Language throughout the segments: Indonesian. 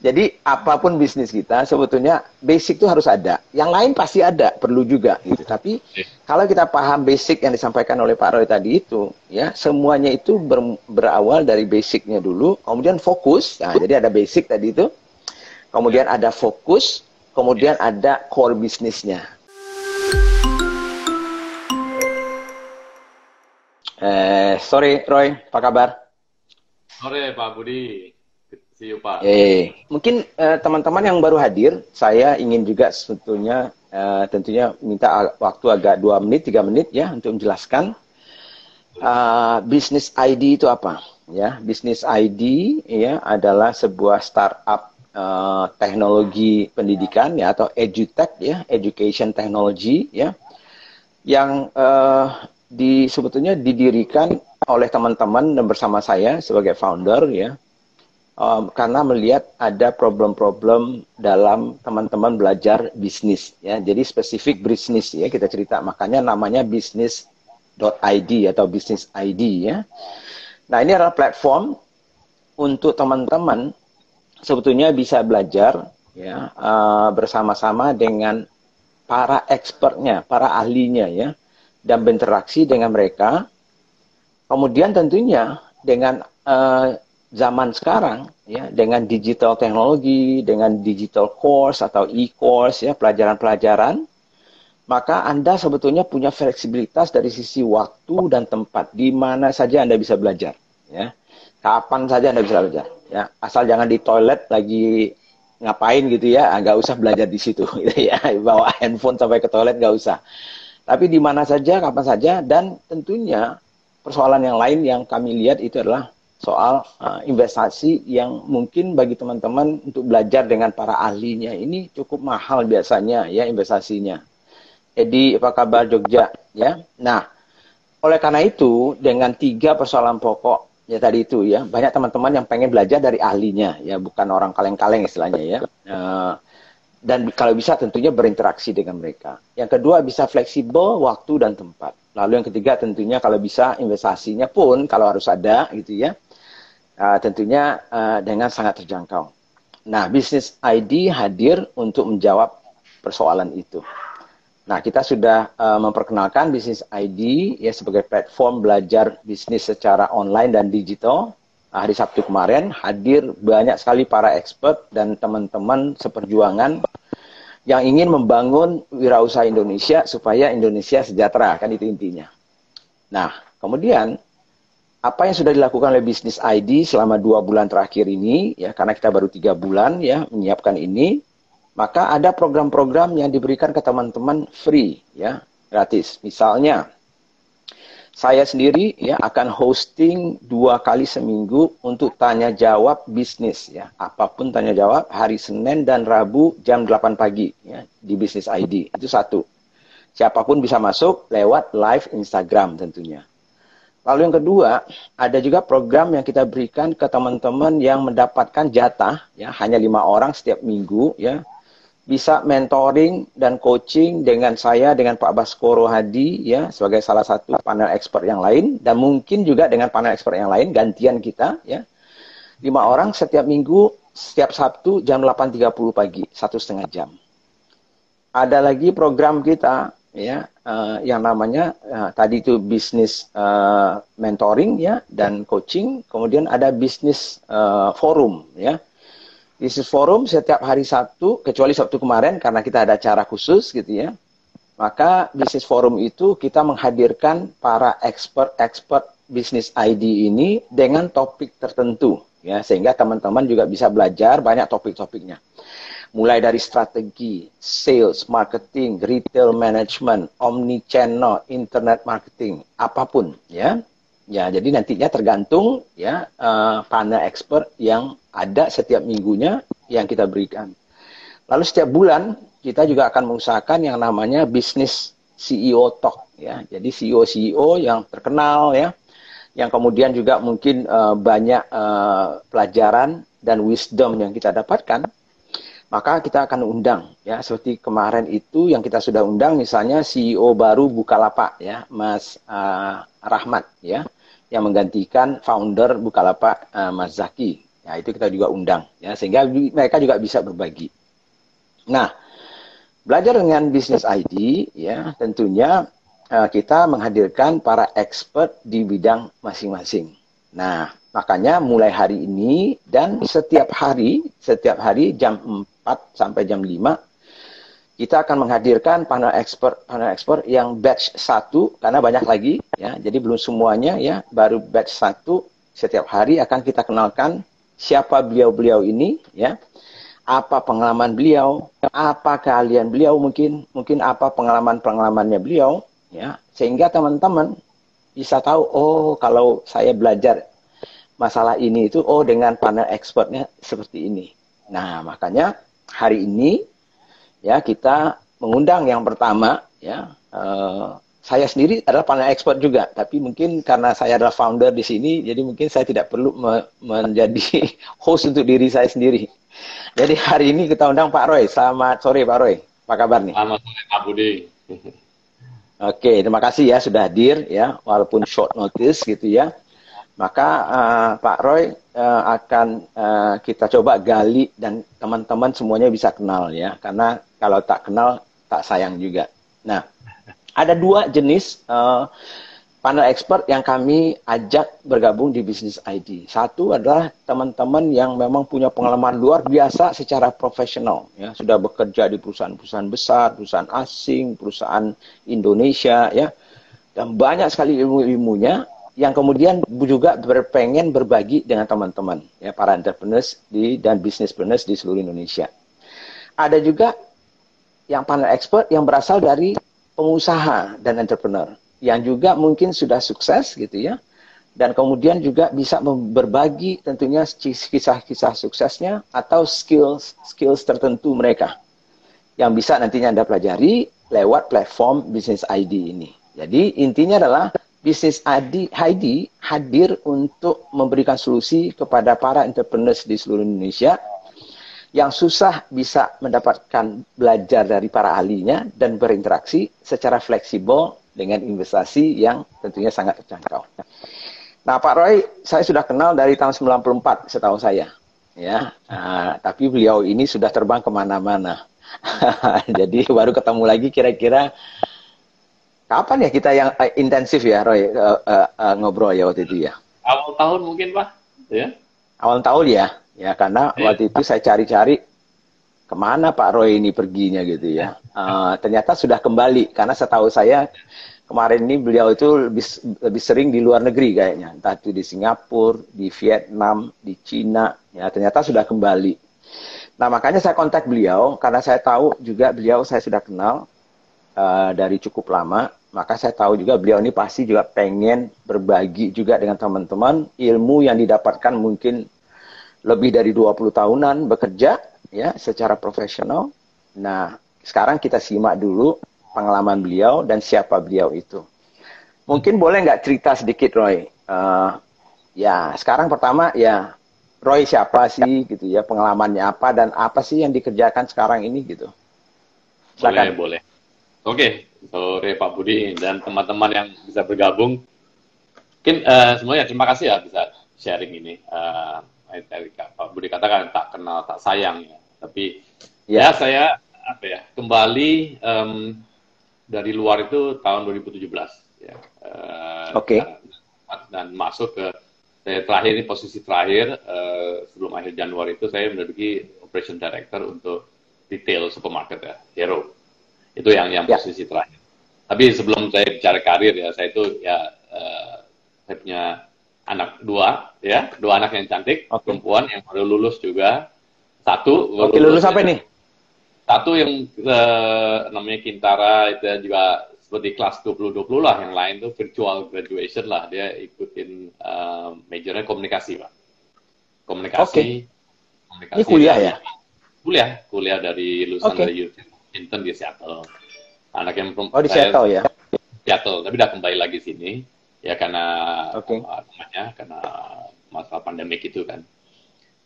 Jadi apapun bisnis kita sebetulnya basic itu harus ada. Yang lain pasti ada, perlu juga gitu. Tapi kalau kita paham basic yang disampaikan oleh Pak Roy tadi itu, ya semuanya itu berawal dari basicnya dulu, kemudian fokus. Nah, jadi ada basic tadi itu, kemudian ada fokus, kemudian ada core bisnisnya. Sorry Roy, apa kabar? Sore Pak Budi, see you Pak. Mungkin teman-teman yang baru hadir, saya ingin juga sebetulnya tentunya minta waktu agak 2 menit, 3 menit ya untuk menjelaskan bisnis ID itu apa. Ya, bisnis ID ya adalah sebuah startup teknologi pendidikan ya atau edutech ya, education technology ya, yang sebetulnya didirikan oleh teman-teman dan bersama saya sebagai founder ya. Karena melihat ada problem-problem dalam teman-teman belajar bisnis ya. Jadi spesifik bisnis ya kita cerita, makanya namanya business.id atau business ID ya. Nah, ini adalah platform untuk teman-teman sebetulnya bisa belajar ya bersama-sama dengan para expertnya, para ahlinya ya, dan berinteraksi dengan mereka. Kemudian tentunya dengan zaman sekarang ya, dengan digital teknologi, dengan digital course atau e-course ya, pelajaran-pelajaran, maka Anda sebetulnya punya fleksibilitas dari sisi waktu dan tempat di mana saja Anda bisa belajar ya. Kapan saja Anda bisa belajar ya. Asal jangan di toilet lagi ngapain gitu ya, nggak usah belajar di situ gitu ya. Bawa handphone sampai ke toilet nggak usah. Tapi di mana saja, kapan saja, dan tentunya persoalan yang lain yang kami lihat itu adalah soal investasi yang mungkin bagi teman-teman untuk belajar dengan para ahlinya ini cukup mahal biasanya ya investasinya. Jadi apa kabar Jogja ya? Nah, oleh karena itu dengan 3 persoalan pokok ya tadi itu ya, banyak teman-teman yang pengen belajar dari ahlinya ya, bukan orang kaleng-kaleng istilahnya ya. Dan kalau bisa tentunya berinteraksi dengan mereka. Yang kedua bisa fleksibel waktu dan tempat. Lalu yang ketiga tentunya kalau bisa investasinya pun kalau harus ada gitu ya. Tentunya dengan sangat terjangkau. Nah, Business ID hadir untuk menjawab persoalan itu. Nah, kita sudah memperkenalkan Business ID ya sebagai platform belajar bisnis secara online dan digital. Hari Sabtu kemarin hadir banyak sekali para expert dan teman-teman seperjuangan yang ingin membangun wirausaha Indonesia supaya Indonesia sejahtera, kan itu intinya. Nah, kemudian apa yang sudah dilakukan oleh Business ID selama 2 bulan terakhir ini, ya karena kita baru 3 bulan ya menyiapkan ini, maka ada program-program yang diberikan ke teman-teman free, ya gratis. Misalnya, saya sendiri ya akan hosting 2 kali seminggu untuk tanya jawab bisnis ya, apapun tanya jawab hari Senin dan Rabu jam 8 pagi ya di Business ID. Itu satu. Siapapun bisa masuk lewat live Instagram tentunya. Lalu yang kedua, ada juga program yang kita berikan ke teman-teman yang mendapatkan jatah ya hanya 5 orang setiap minggu ya. Bisa mentoring dan coaching dengan saya, dengan Pak Baskoro Hadi ya sebagai salah satu panel expert yang lain, dan mungkin juga dengan panel expert yang lain gantian kita ya. 5 orang setiap minggu, setiap Sabtu jam 8.30 pagi, 1,5 jam. Ada lagi program kita ya yang namanya tadi itu bisnis mentoring ya dan coaching, kemudian ada bisnis forum ya. Bisnis forum setiap hari Sabtu, kecuali Sabtu kemarin karena kita ada acara khusus gitu ya. Maka bisnis forum itu kita menghadirkan para expert bisnis ID ini dengan topik tertentu ya, sehingga teman-teman juga bisa belajar banyak topik-topiknya. Mulai dari strategi, sales, marketing, retail management, omni-channel, internet marketing, apapun ya. Ya, jadi nantinya tergantung ya panel expert yang ada setiap minggunya yang kita berikan. Lalu setiap bulan kita juga akan mengusahakan yang namanya Business CEO Talk ya. Jadi CEO-CEO yang terkenal ya, yang kemudian juga mungkin banyak pelajaran dan wisdom yang kita dapatkan, maka kita akan undang ya, seperti kemarin itu yang kita sudah undang misalnya CEO baru Bukalapak ya, Mas Rahmat ya, yang menggantikan founder Bukalapak Mas Zaki. Nah, itu kita juga undang ya, sehingga mereka juga bisa berbagi. Nah, belajar dengan Business ID ya, tentunya kita menghadirkan para expert di bidang masing-masing. Nah, makanya mulai hari ini dan setiap hari jam 4 sampai jam 5 kita akan menghadirkan panel expert yang batch 1 karena banyak lagi ya. Jadi belum semuanya ya, baru batch 1 setiap hari akan kita kenalkan siapa beliau-beliau ini ya. Apa pengalaman beliau, apa keahlian beliau, mungkin apa pengalaman-pengalamannya beliau ya, sehingga teman-teman bisa tahu, oh kalau saya belajar masalah ini itu, oh dengan panel expertnya seperti ini. Nah, makanya hari ini ya kita mengundang yang pertama ya, saya sendiri adalah panel expert juga, tapi mungkin karena saya adalah founder di sini, jadi mungkin saya tidak perlu menjadi host untuk diri saya sendiri. Jadi hari ini kita undang Pak Roy. Selamat sore Pak Roy. Apa kabar nih? Selamat sore Pak Budi. Oke, terima kasih ya sudah hadir ya, walaupun short notice gitu ya. Maka Pak Roy akan kita coba gali dan teman-teman semuanya bisa kenal ya, karena kalau tak kenal tak sayang juga. Nah, ada dua jenis panel expert yang kami ajak bergabung di Business ID. Satu adalah teman-teman yang memang punya pengalaman luar biasa secara profesional, ya, sudah bekerja di perusahaan-perusahaan besar, perusahaan asing, perusahaan Indonesia, ya, dan banyak sekali ilmu-ilmunya yang kemudian juga berpengen berbagi dengan teman-teman, ya, para entrepreneurs dan businesspreneurs di seluruh Indonesia. Ada juga yang panel expert yang berasal dari pengusaha dan entrepreneur, yang juga mungkin sudah sukses gitu ya, dan kemudian juga bisa berbagi tentunya kisah-kisah suksesnya atau skills tertentu mereka yang bisa nantinya Anda pelajari lewat platform Business ID ini. Jadi intinya adalah Business ID hadir untuk memberikan solusi kepada para entrepreneurs di seluruh Indonesia yang susah bisa mendapatkan belajar dari para ahlinya dan berinteraksi secara fleksibel dengan investasi yang tentunya sangat terjangkau. Nah, Pak Roy, saya sudah kenal dari tahun 94, setahu saya. Ya, tapi beliau ini sudah terbang kemana-mana. Jadi baru ketemu lagi kira-kira kapan ya kita yang intensif ya, Roy, ngobrol ya waktu itu ya? Awal tahun mungkin, Pak? Ya? Awal tahun ya? Ya, karena waktu itu saya cari-cari kemana Pak Roy ini perginya gitu ya. Ternyata sudah kembali, karena setahu saya kemarin ini beliau itu lebih sering di luar negeri kayaknya. Entah itu di Singapura, di Vietnam, di Cina. Ya, ternyata sudah kembali. Nah, makanya saya kontak beliau, karena saya tahu juga beliau saya sudah kenal dari cukup lama. Maka saya tahu juga beliau ini pasti juga pengen berbagi juga dengan teman-teman ilmu yang didapatkan mungkin lebih dari 20 tahunan bekerja ya secara profesional. Nah, sekarang kita simak dulu pengalaman beliau dan siapa beliau itu. Mungkin boleh nggak cerita sedikit, Roy? Ya, sekarang pertama ya, Roy siapa sih gitu ya, pengalamannya apa dan apa sih yang dikerjakan sekarang ini gitu. Silakan. Boleh. Oke, sore Pak Budi dan teman-teman yang bisa bergabung. Mungkin semuanya terima kasih ya bisa sharing ini. Pak Budi katakan tak kenal tak sayang ya, tapi ya saya kembali dari luar itu tahun 2017 ya. Dan masuk ke saya terakhir ini posisi terakhir sebelum akhir Januari itu saya menduduki Operation Director untuk retail supermarket ya, Hero. Itu yang posisi terakhir. Tapi sebelum saya bicara karir ya, saya itu ya saya punya anak dua anak yang cantik, perempuan yang baru lulus juga. Satu lulus apa nih? Satu yang namanya Kintara, itu juga seperti kelas 2020 lah, yang lain tuh virtual graduation lah, dia ikutin majornya komunikasi, Pak. Komunikasi. Ini kuliah ya? Kuliah dari lulusan dari Washington di Seattle. Anak yang di Seattle ya? Seattle, tapi udah kembali lagi sini ya karena karena masalah pandemik itu kan.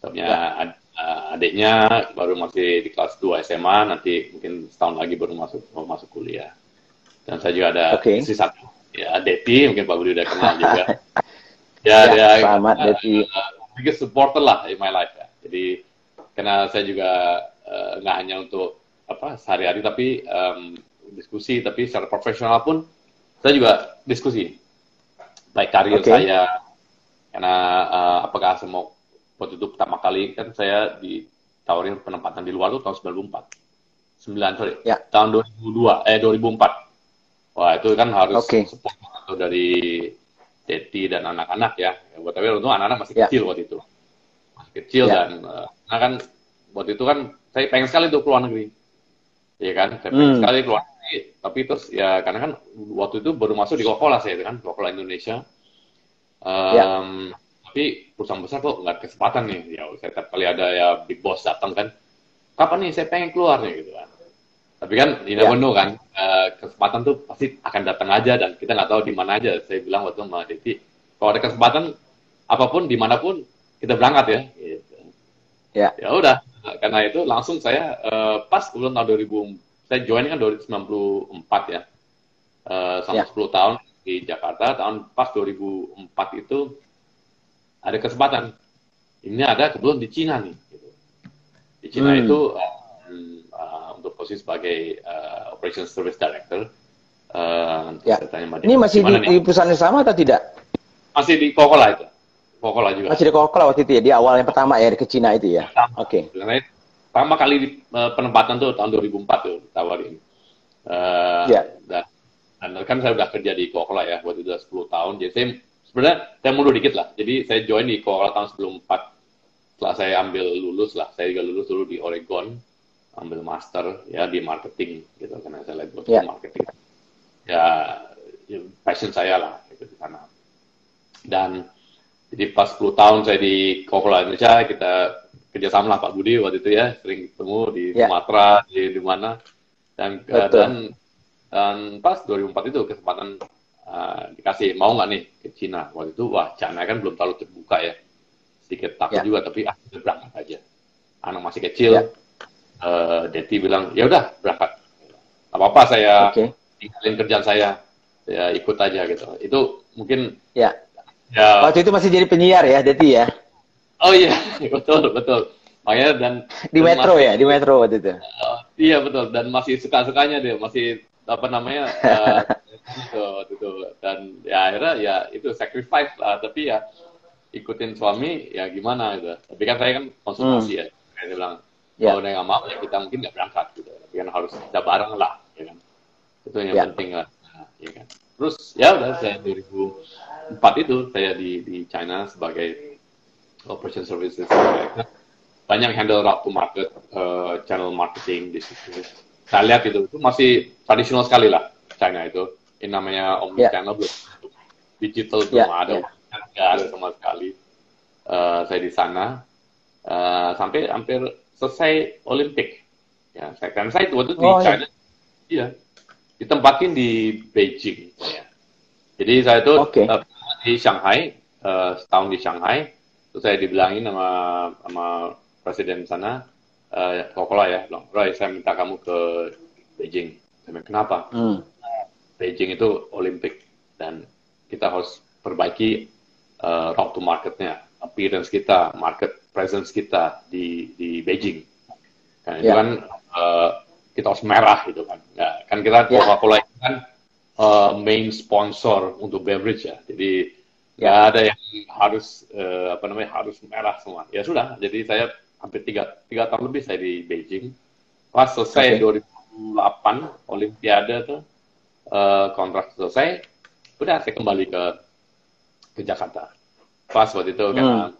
Soalnya adiknya baru masih di kelas 2 SMA, nanti mungkin setahun lagi baru masuk kuliah. Dan saya juga ada istri satu, ya Deti, mungkin Pak Budi udah kenal juga. Selamat Deti. biggest supporter lah in my life ya. Jadi karena saya juga nggak hanya untuk apa sehari-hari tapi diskusi, tapi secara profesional pun saya juga diskusi baik karir saya, karena apakah saya mau, waktu itu pertama kali kan saya ditawarin penempatan di luar tuh tahun 94 tahun 2004. Wah itu kan harus support dari Deti dan anak-anak ya. Tapi untung anak-anak masih kecil waktu itu, masih kecil dan karena kan waktu itu kan saya pengen sekali tuh keluar negeri, ya kan, saya pengen sekali keluar negeri, tapi terus ya karena kan waktu itu baru masuk di Coca-Cola saya kan, Coca-Cola Indonesia, tapi perusahaan besar kok nggak ada kesempatan nih, ya saya tiap kali ada ya big boss datang kan, kapan nih saya pengen keluar nih gitu kan, tapi kan you never know kan, kesempatan tuh pasti akan datang aja dan kita nggak tahu di mana aja. Saya bilang waktu sama Deti, kalau ada kesempatan apapun dimanapun kita berangkat ya. Gitu. Ya udah, karena itu langsung saya pas kebetulan tahun 2000 saya join kan 1994 ya, sama 10 tahun di Jakarta. Pas 2004 itu ada kesempatan. Ini ada kebetulan di Cina nih. Gitu. Di Cina itu untuk posisi sebagai Operation Service Director. Saya tanya, ini masih di perusahaan yang sama atau tidak? Masih di Coca-Cola itu. Coca-Cola juga. Masih di Coca-Cola waktu itu ya, di awal yang pertama ya, ke Cina itu ya? Oke. Pertama kali di penempatan tuh tahun 2004 tuh tawarin. Dan kan saya udah kerja di Coca-Cola ya, waktu itu udah 10 tahun. Jadi sebenarnya saya mundur dikit lah. Jadi saya join di Coca-Cola tahun sebelum 4. Setelah saya ambil lulus lah, saya juga lulus dulu di Oregon, ambil master ya di marketing gitu, karena saya lihat marketing. Ya, passion saya lah gitu di sana. Dan jadi pas 10 tahun saya di Coca-Cola Indonesia, kita kerjasama lah Pak Budi waktu itu ya, sering ketemu di Sumatera, di mana. Dan pas 2004 itu kesempatan dikasih, mau nggak nih ke Cina. Waktu itu, wah China kan belum terlalu terbuka ya. Sedikit takut juga, tapi kita berangkat aja. Anak masih kecil, Deti bilang, ya udah berangkat. Apa-apa saya tinggalin kerjaan saya ikut aja gitu. Itu mungkin waktu itu masih jadi penyiar ya, Deti ya? Oh iya, betul. Makanya di Metro ya, di Metro waktu itu. Iya betul, dan masih suka-sukanya dia, masih apa namanya itu. Dan ya akhirnya ya itu sacrifice lah, tapi ya ikutin suami ya gimana gitu. Tapi kan saya kan konsultasi ya, saya bilang kalau dia nggak mau ya kita mungkin nggak berangkat gitu. Tapi kan harus kita bareng lah, ya kan. Itu yang penting lah, ya kan. Terus ya udah saya 2004 itu saya di China sebagai Operation Services Director. Banyak handle route to market, channel marketing di situ. Saya lihat itu masih tradisional sekali lah China itu. Ini namanya omni channel belum, digital belum ada. Nggak ada sama sekali. Saya di sana sampai hampir selesai Olimpik. Ya, saya itu waktu di China, ditempatin di Beijing. Ya. Jadi saya itu di Shanghai, setahun di Shanghai, terus saya dibilangin sama presiden sana, Coca-Cola ya, bilang, Roy, saya minta kamu ke Beijing. Saya bilang, kenapa? Beijing itu Olimpik dan kita harus perbaiki route to marketnya, appearance kita, market presence kita di Beijing. Kan itu kan kita harus merah gitu kan. Ya, kan kita Coca-Cola itu kan main sponsor untuk beverage ya. Jadi nggak ada yang harus harus merah semua. Ya sudah. Jadi saya hampir tiga tahun lebih saya di Beijing. Pas selesai 2008 Olimpiade tuh kontrak selesai, udah saya kembali ke Jakarta. Pas waktu itu karena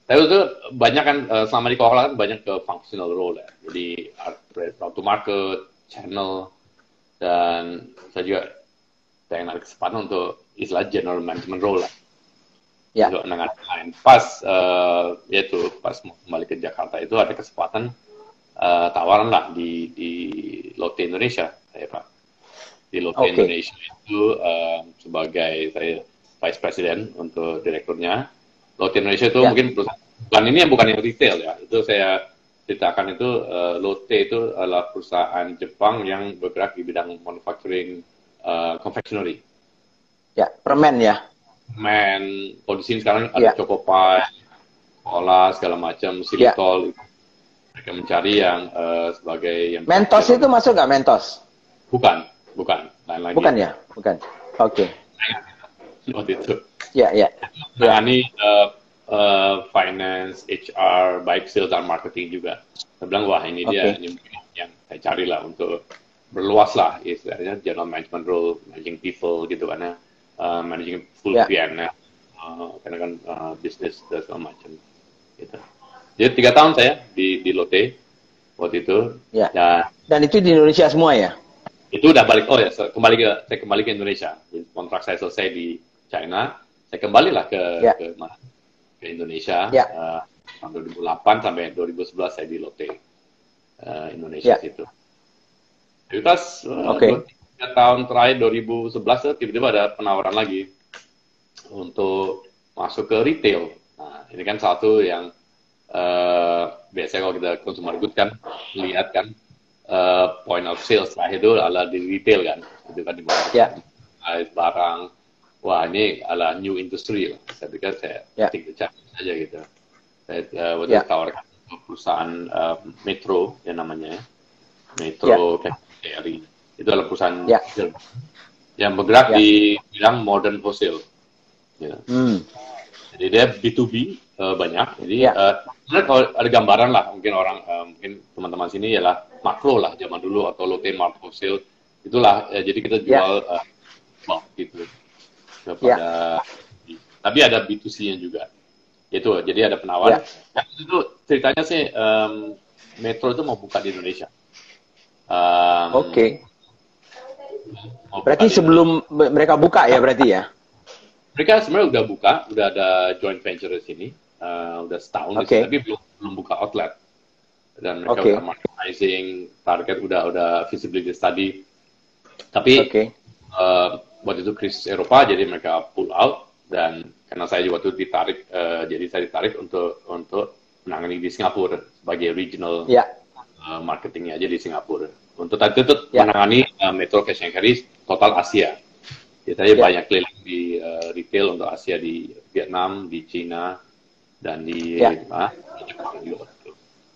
saya itu banyak kan selama di Coca-Cola kan banyak ke functional role ya. Jadi route to market, channel, dan saya juga pengen ada kesempatan untuk istilah general management role lah. Untuk lain. Pas pas mau kembali ke Jakarta itu ada kesempatan tawaran lah di Lotte Indonesia, saya Pak. Di Lotte Indonesia itu sebagai saya vice president untuk direkturnya. Lotte Indonesia itu mungkin perusahaan ini yang bukan yang retail ya. Itu saya ceritakan itu Lotte itu adalah perusahaan Jepang yang bergerak di bidang manufacturing confectionery. Ya, permen ya. Permen, kondisi sekarang ada Choco Pie, sekolah segala macam, Ya. silitol. Mereka mencari yang sebagai yang Mentos itu masuk nggak Mentos? bukan, lain lagi. Bukan ya, bukan. Oke. Waktu itu Ya, ya. Ya. menangani finance, HR, baik sales dan marketing juga. Saya bilang wah ini dia Oke. ini yang saya cari lah untuk berluas lah istilahnya general management role, managing people gitu karena managing full Ya. PN karena kan bisnis dan segala macam gitu. Jadi 3 tahun saya di Lotte waktu itu. Ya. Dan Dan itu di Indonesia semua ya? itu udah balik. Oh ya, saya kembali ke Indonesia. Jadi kontrak saya selesai di China, saya kembalilah Ya. ke Indonesia. Ya. Tahun 2008 sampai 2011 saya di Lotte Indonesia Ya. situ. Jadi pas Oke. 3 tahun terakhir 2011 tiba-tiba ada penawaran lagi untuk masuk ke retail. Nah, ini kan satu yang biasanya kalau kita consumer good kan lihat kan point of sales lah itu adalah di retail kan, itu kan di mana Ya. barang. Wah ini adalah new industry lah. Saya pikir saya Ya. take the chance aja gitu. Saya waktu Ya. itu tawarkan ke perusahaan Metro yang namanya Metro KRI. Itu adalah perusahaan Ya. yang bergerak Ya. di bidang modern wholesale. Ya. Jadi dia B2B banyak. Jadi Ya. sebenarnya kalau ada gambaran lah, mungkin orang mungkin teman-teman sini ialah makro lah zaman dulu atau Lotte Mart Wholesale itulah. Jadi kita jual bulk gitu kepada. Tapi ada B2C-nya juga. Itu jadi ada penawaran. Ya. Itu ceritanya sih Metro itu mau buka di Indonesia. Oke. Berarti sebelum mereka buka ya berarti ya? Mereka sebenarnya udah buka, udah ada joint venture di sini, udah setahun di sini, tapi belum buka outlet. Dan mereka udah marketing, target udah visibility study. Tapi waktu itu krisis Eropa, jadi mereka pull out. Dan karena saya juga waktu itu ditarik, jadi saya ditarik untuk menangani di Singapura sebagai regional marketingnya aja di Singapura. Untuk tadi itu menangani Metro Cash and Carry total Asia. Jadi banyak keliling di retail untuk Asia di Vietnam, di Cina, dan di Jepang juga.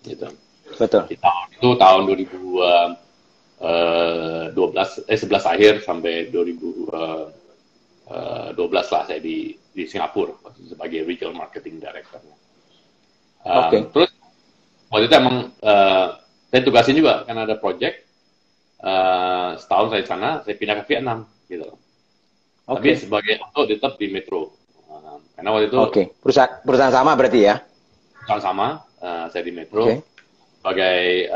Gitu. Betul. Itu tahun 11 akhir sampai 2012 lah saya di Singapura sebagai regional marketing director. Terus waktu itu emang saya tugasin juga karena ada project setahun saya di sana, saya pindah ke Vietnam gitu. Tapi sebagai tetap di Metro. Karena waktu itu perusahaan sama berarti ya? Perusahaan sama, saya di Metro sebagai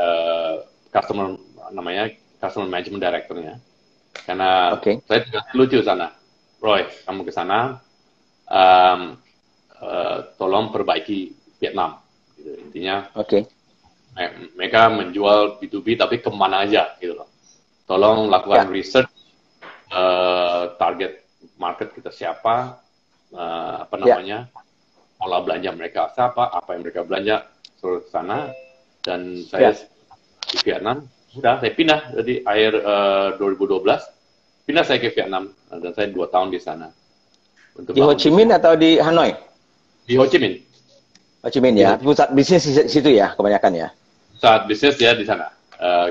customer management director-nya. Karena saya juga lucu sana. Roy, kamu ke sana tolong perbaiki Vietnam. Gitu. Intinya mereka menjual B2B tapi kemana aja gitu loh. Tolong lakukan research target market kita siapa, pola belanja mereka apa yang mereka belanja seluruh sana. Dan saya di Vietnam, saya pindah jadi akhir 2012 pindah saya ke Vietnam dan saya 2 tahun di sana. Di Ho Chi Minh atau di Hanoi? Di Ho Chi Minh. Ho Chi Minh ya, pusat bisnis di situ ya kebanyakan ya. Pusat bisnis ya di sana.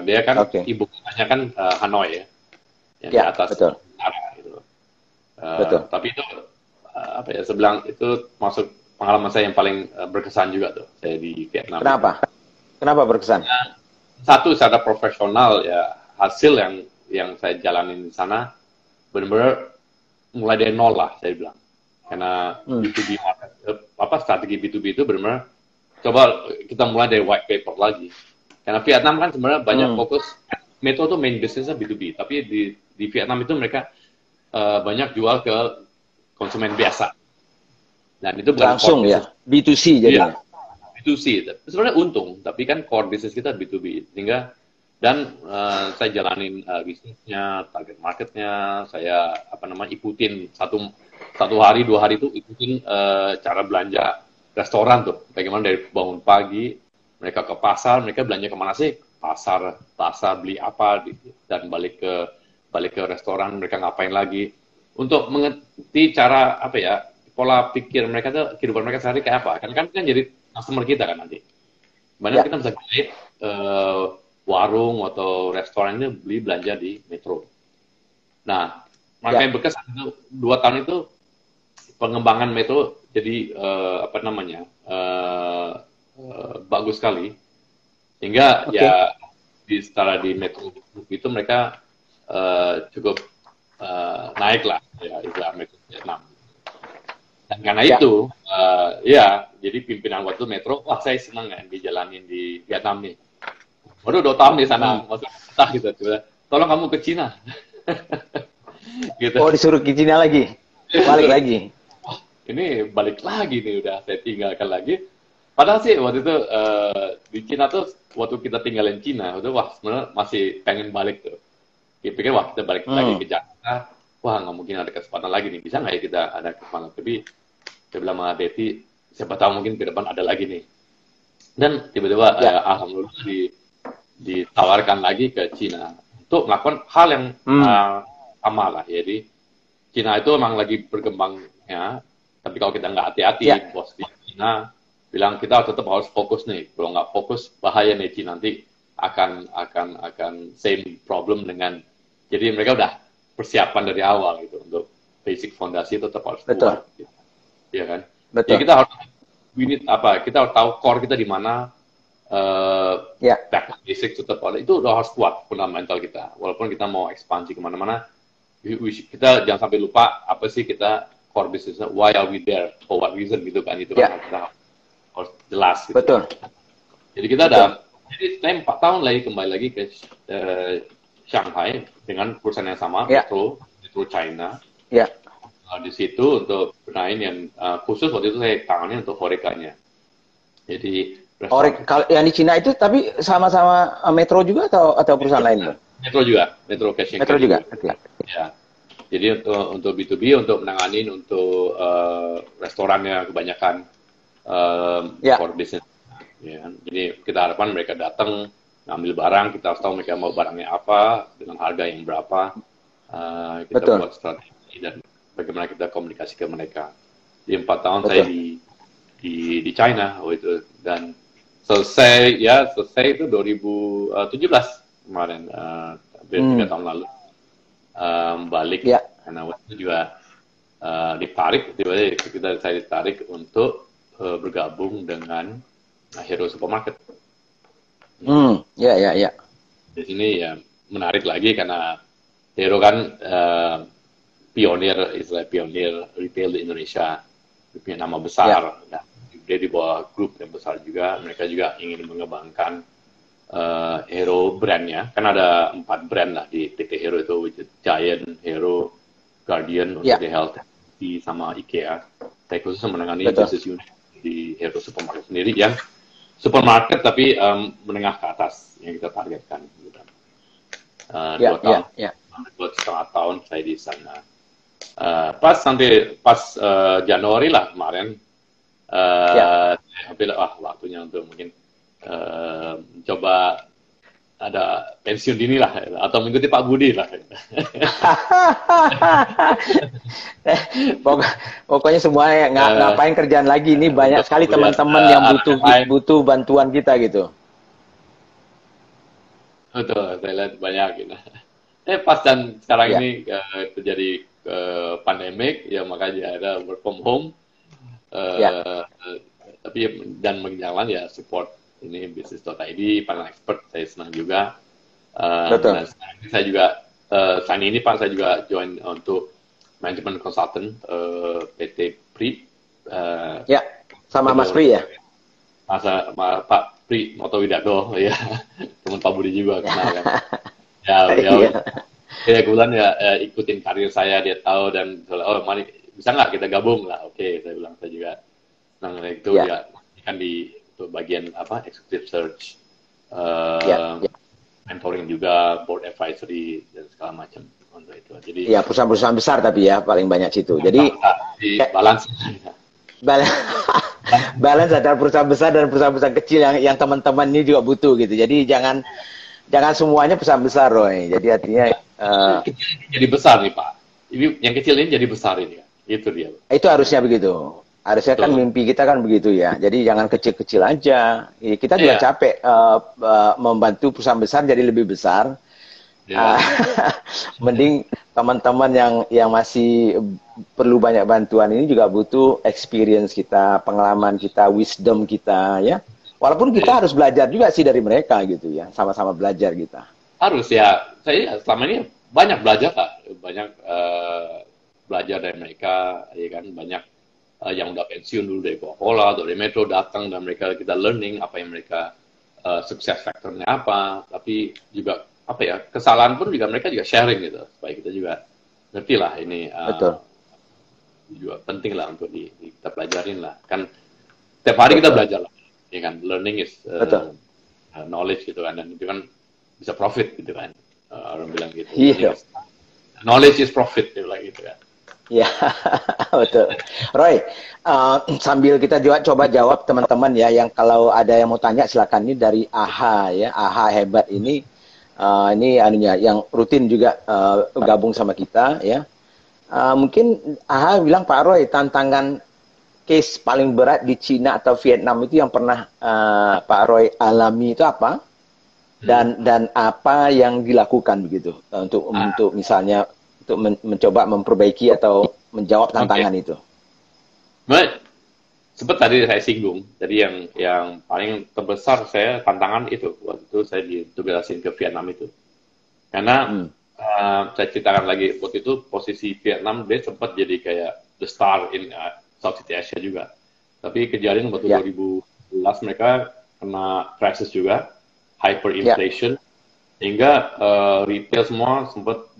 Dia kan ibu kotanya kan Hanoi ya. Yang di atas utara gitu. Tapi itu sebelang itu masuk pengalaman saya yang paling berkesan juga tuh saya di Vietnam. Kenapa berkesan? Satu secara profesional ya, hasil yang saya jalanin di sana benar-benar mulai dari nol lah saya bilang. Karena B2B strategi B2B itu benar-benar coba kita mulai dari white paper lagi. Karena Vietnam kan sebenarnya banyak fokus Metro tuh main bisnisnya B2B, tapi di Vietnam itu mereka banyak jual ke konsumen biasa. Dan itu langsung ya, B2C jadinya. Ya, B2C. Sebenarnya untung, tapi kan core bisnis kita B2B. Sehingga saya jalanin bisnisnya, target marketnya, saya ikutin satu hari 2 hari itu ikutin cara belanja restoran tuh. Bagaimana dari bangun pagi mereka ke pasar, mereka belanja kemana sih? Pasar beli apa dan balik ke restoran mereka ngapain lagi untuk mengerti cara pola pikir mereka tuh kehidupan mereka sehari kayak apa kan jadi customer kita kan nanti. Ya. Kemudian kita bisa guide warung atau restoran ini beli belanja di Metro. Nah, maka yang berkesan itu 2 tahun itu pengembangan Metro jadi apa namanya bagus sekali, sehingga ya secara di Metro itu mereka cukup naik lah ya istilah Metro Vietnam. Dan karena itu ya jadi pimpinan waktu Metro, wah saya senang ya dijalanin di Vietnam nih. Waduh 2 tahun di sana, maksudnya gitu, tolong kamu ke Cina. Gitu. Oh, disuruh ke Cina lagi, balik lagi. Wah, ini balik lagi nih, udah saya tinggalkan lagi. Padahal sih waktu itu di Cina tuh, waktu kita tinggalin Cina, itu wah sebenarnya masih pengen balik tuh. Kita pikir wah kita balik lagi ke Jakarta, wah nggak mungkin ada kesempatan lagi nih, bisa nggak ya kita ada kesempatan. Tapi saya bilang sama Betty, siapa tahu mungkin ke depan ada lagi nih. Dan tiba-tiba alhamdulillah ditawarkan lagi ke Cina untuk melakukan hal yang sama lah. Jadi Cina itu memang lagi berkembangnya, tapi kalau kita nggak hati-hati, bos di Cina bilang kita tetap harus fokus nih. Kalau nggak fokus bahaya nih, Cina nanti akan same problem dengan. Jadi mereka udah persiapan dari awal gitu untuk basic fondasi tetap harus kuat. Gitu. Ya kan? Betul. Jadi kita harus kita harus tahu core kita di mana. Back basic tetap ada, itu udah harus kuat fundamental kita. Walaupun kita mau ekspansi kemana-mana, kita jangan sampai lupa apa sih kita core business, why are we there, for what reason gitu kan, itu kan kita harus jelas gitu. Betul. Jadi kita ada, jadi saya 4 tahun lagi kembali lagi ke Shanghai dengan perusahaan yang sama, Metro China. Di situ untuk benahin yang khusus waktu itu saya tangani untuk Horeca-nya. Jadi kalau yang di Cina itu tapi sama-sama Metro juga atau perusahaan lain? Metro juga, Metro Cashing. Metro juga. Okay. Ya. Jadi untuk B2B, untuk menanganin untuk restorannya kebanyakan for business. Ya. Jadi kita harapkan mereka datang ngambil barang, kita harus tahu mereka mau barangnya apa, dengan harga yang berapa. Kita buat strategi dan bagaimana kita komunikasi ke mereka. Di 4 tahun saya di China itu, dan selesai itu 2017 kemarin, hampir 3 tahun lalu balik karena waktu itu juga ditarik, tiba-tiba saya ditarik untuk bergabung dengan Hero Supermarket. Di sini ya menarik lagi karena Hero kan pionir retail di Indonesia, punya nama besar. Dia di bawah grup yang besar juga, mereka juga ingin mengembangkan Hero brandnya, kan ada 4 brand lah di PT Hero itu, which is Giant, Hero, Guardian, untuk di health, sama IKEA. Saya khusus menangani business unit di Hero Supermarket sendiri, yang supermarket tapi menengah ke atas yang kita targetkan. 2 tahun, 2,5 tahun saya di sana. Pas Januari lah kemarin, hampir waktunya untuk mungkin coba ada pensiun dini lah, atau mengikuti Pak Budi lah. Pokoknya semuanya ngapain kerjaan lagi, ini banyak sekali teman-teman yang butuh bantuan kita gitu. Betul, saya lihat banyak gitu. Pas dan sekarang ini terjadi pandemik, ya makanya ada work from home. Tapi dan menjalankan ya support ini bisnis.id, panel expert, saya senang juga. Dan sekarang ini saya juga selain ini Pak, saya juga join untuk management consultant PT Pri. Sama Mas Pri ya. Pak Pri Motowidardo ya, teman Pak Budi juga kenal kan. Ya kebetulan ikutin karir saya, dia tahu, dan mari bisa nggak kita gabung lah. Oke, saya bilang, saya juga senang itu ya kan di bagian executive search, mentoring juga, board advisory dan segala macam untuk itu. Jadi perusahaan-perusahaan besar tapi ya paling banyak situ. Jadi balance antara perusahaan besar dan perusahaan kecil yang teman-teman ini juga butuh gitu. Jadi jangan semuanya perusahaan besar, Roy. Jadi artinya jadi besar nih Pak. Ini yang kecil ini jadi besar ini. Itu dia. Itu harusnya begitu. Harusnya kan Betul. mimpi kita kan begitu ya. Jadi jangan kecil-kecil aja. Kita juga Iya, capek membantu perusahaan besar jadi lebih besar. Ah, iya, Mending teman-teman yang masih perlu banyak bantuan ini juga butuh experience kita, pengalaman kita, wisdom kita ya. Walaupun iya. kita harus belajar juga sih dari mereka gitu ya. Sama-sama belajar kita. Harus ya. Saya selama ini banyak belajar Kak. Banyak belajar dari mereka, ya kan. Banyak yang udah pensiun dulu dari Coca-Cola, dari Metro datang dan mereka kita learning apa yang mereka sukses faktornya apa. Tapi juga apa ya kesalahan pun juga mereka juga sharing gitu supaya kita juga ngerti lah ini Betul, juga penting lah untuk kita pelajarin lah kan setiap hari kita betul, belajar lah ya kan learning is betul. knowledge gitu kan dan itu kan bisa profit gitu kan orang bilang gitu learning Iya. is knowledge is profit gitu kan. Ya, betul. Roy, sambil kita juga coba jawab teman-teman ya, yang kalau ada yang mau tanya silakan. Ini dari AHA ya, AHA hebat ini anunya yang rutin juga gabung sama kita ya. Mungkin AHA bilang Pak Roy, tantangan case paling berat di Cina atau Vietnam itu yang pernah Pak Roy alami itu apa? Dan apa yang dilakukan begitu untuk misalnya untuk mencoba memperbaiki atau menjawab Oke. tantangan itu. Baik. Seperti tadi saya singgung, jadi yang paling terbesar saya tantangan itu waktu itu saya ditugasin ke Vietnam itu, karena Hmm. saya ceritakan lagi waktu itu posisi Vietnam dia sempat jadi kayak the star in Southeast Asia juga, tapi kejadian waktu Ya, 2011 mereka kena krisis juga, ya, hyperinflation, hingga retail semua sempat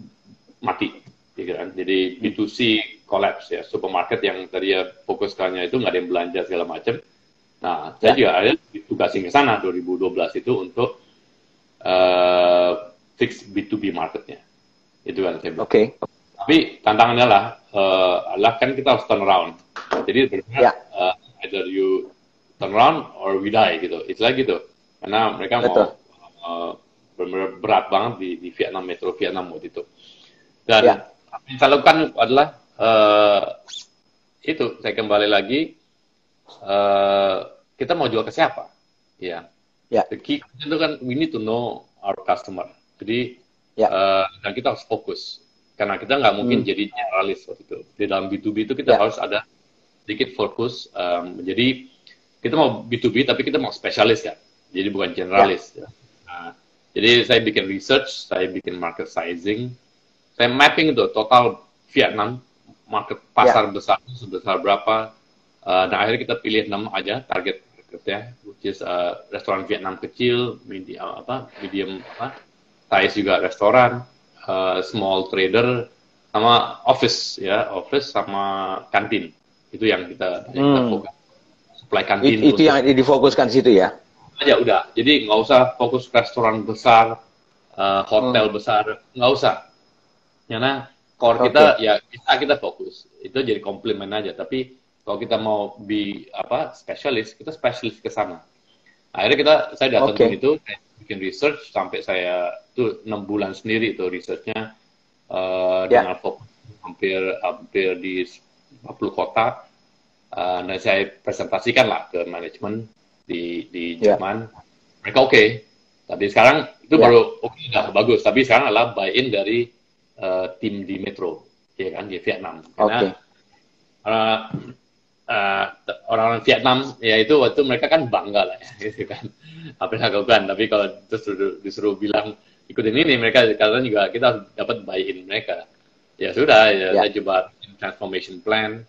mati, gitu kan. Jadi hmm, B2C collapse ya, supermarket yang tadi ya fokuskannya itu nggak ada yang belanja segala macam. Nah, saya ya, juga ada ditugasin ke sana 2012 itu untuk uh, fix B2B marketnya. Itu kan saya bilang. oke, Tapi tantangannya adalah kan kita harus turn around. Jadi benar ya, either you turn around or we die gitu. Istilah gitu. Karena mereka betul, mau benar-benar berat banget di Vietnam, Metro Vietnam waktu itu. Dan ya, apa yang saya lakukan adalah itu saya kembali lagi eh, kita mau jual ke siapa? Ya, ya, the key itu kan we need to know our customer. Jadi ya, dan kita harus fokus karena kita nggak mungkin hmm, jadi generalis waktu itu. Di dalam B2B itu kita ya, harus ada sedikit fokus. Jadi kita mau B2B tapi kita mau spesialis ya. Jadi bukan ya, generalis. Ya. Nah, jadi saya bikin research, saya bikin market sizing, saya mapping itu total Vietnam market ya, pasar besar sebesar berapa. Dan akhirnya kita pilih 6 aja target marketnya, which is restoran Vietnam kecil, medium size juga restoran, small trader, sama office ya, office sama kantin. Itu yang kita hmm. fokus. Supply kantin Itu untuk yang difokuskan situ ya. aja udah. Jadi nggak usah fokus restoran besar, Hmm. hotel besar, nggak usah. Karena core Oke, kita ya kita fokus. Itu jadi komplement aja. Tapi kalau kita mau spesialis, kita spesialis ke sana. Akhirnya saya datangin oke, itu, saya bikin research sampai saya itu 6 bulan sendiri itu researchnya ya, dengan fokus hampir hampir di 40 kota. Dan saya presentasikan lah ke manajemen di ya, Jerman. Mereka oke. Tapi sekarang itu ya, baru oke udah bagus. Tapi sekarang adalah buy-in dari tim di Metro, ya kan di Vietnam. Karena oke, uh, orang-orang Vietnam ya itu waktu mereka kan bangga lah ya, gitu kan apa yang lakukan. Tapi kalau terus disuruh bilang ikutin ini mereka karena juga kita harus dapat buy-in mereka. Ya sudah ya ya. saya coba transformation plan.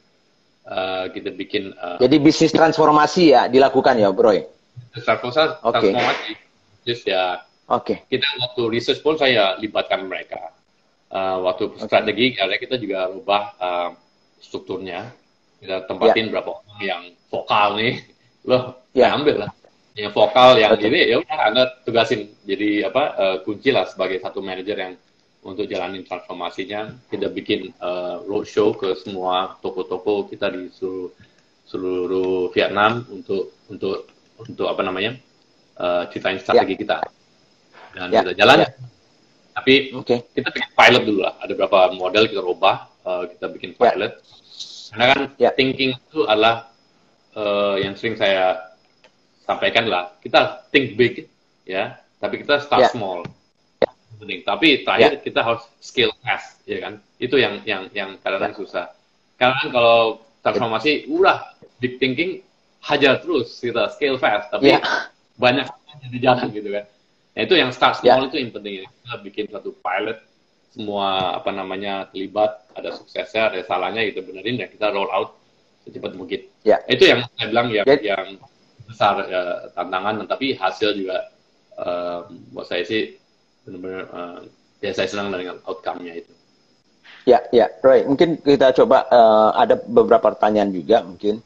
Kita bikin Jadi bisnis transformasi ya dilakukan ya, Bro. Oke, transformasi. Just ya oke, kita waktu research pun saya libatkan mereka. Waktu oke, strategi karena kita juga rubah strukturnya. Kita ya, tempatin berapa orang yang vokal nih. Loh, saya ya, ambil lah. Yang vokal yang betul. ini ya udah Anda tugasin. Jadi kunci lah sebagai satu manajer yang untuk jalanin transformasinya. Kita bikin roadshow ke semua toko-toko kita di seluruh Vietnam untuk apa namanya? Ceritain Ya, strategi kita dan ya, kita jalan. ya, Tapi oke, kita bikin pilot dulu lah. Ada beberapa model kita rubah, kita bikin ya, pilot. Karena kan ya, thinking itu adalah yang sering saya sampaikan lah, kita think big ya, tapi kita start small. Penting. Tapi terakhir kita harus scale fast, ya kan? Itu yang kadang-kadang susah. Karena kan kalau transformasi, big thinking, hajar terus kita scale fast, tapi banyak di jalan gitu kan. Nah itu yang start small itu yang penting. Kita bikin satu pilot, semua apa namanya terlibat, ada suksesnya, ada salahnya, kita benerin dan kita roll out secepat mungkin. Itu yang saya bilang yang besar tantangan, tapi hasil juga buat saya sih benar-benar saya senang dengan outcome-nya itu. Ya, Roy, mungkin kita coba ada beberapa pertanyaan juga mungkin.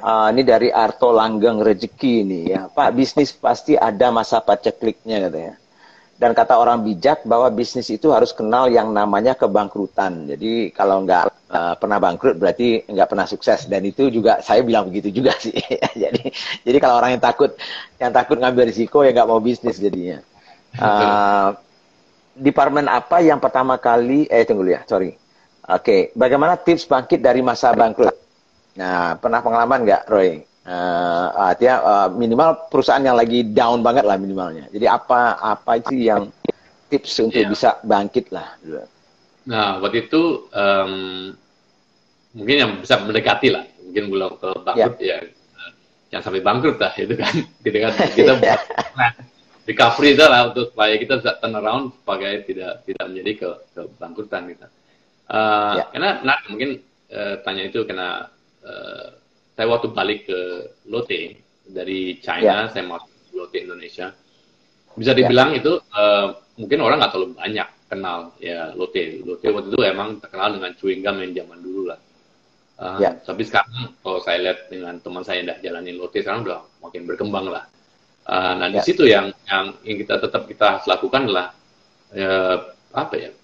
Ini dari Arto Langgeng Rezeki nih ya. Pak, bisnis pasti ada masa pacekliknya katanya. Dan kata orang bijak bahwa bisnis itu harus kenal yang namanya kebangkrutan. Jadi kalau nggak pernah bangkrut berarti nggak pernah sukses. Dan itu juga saya bilang begitu juga sih. jadi kalau orang yang takut ngambil risiko ya nggak mau bisnis jadinya. Departemen apa yang pertama kali tunggu ya, sorry. Oke, bagaimana tips bangkit dari masa bangkrut? Nah, pernah pengalaman nggak, Roy? Artinya minimal perusahaan yang lagi down banget lah minimalnya. Jadi apa itu yang tips untuk bisa bangkit lah? Nah, waktu itu mungkin yang bisa mendekati lah, mungkin belum ke bangkrut yang sampai bangkrut lah itu kan, gitu kan kita recovery itu lah untuk supaya kita bisa turn around supaya tidak menjadi ke bangkrutan kita. Karena mungkin tanya itu karena saya waktu balik ke Lotte dari China, saya masuk ke Lotte Indonesia. Bisa dibilang itu mungkin orang nggak terlalu banyak kenal ya Lotte. Lotte waktu itu emang terkenal dengan chewing gum yang zaman dulu lah. Tapi sekarang kalau saya lihat dengan teman saya yang udah jalanin Lotte sekarang udah makin berkembang lah. Nah di situ yang kita tetap kita harus lakukan adalah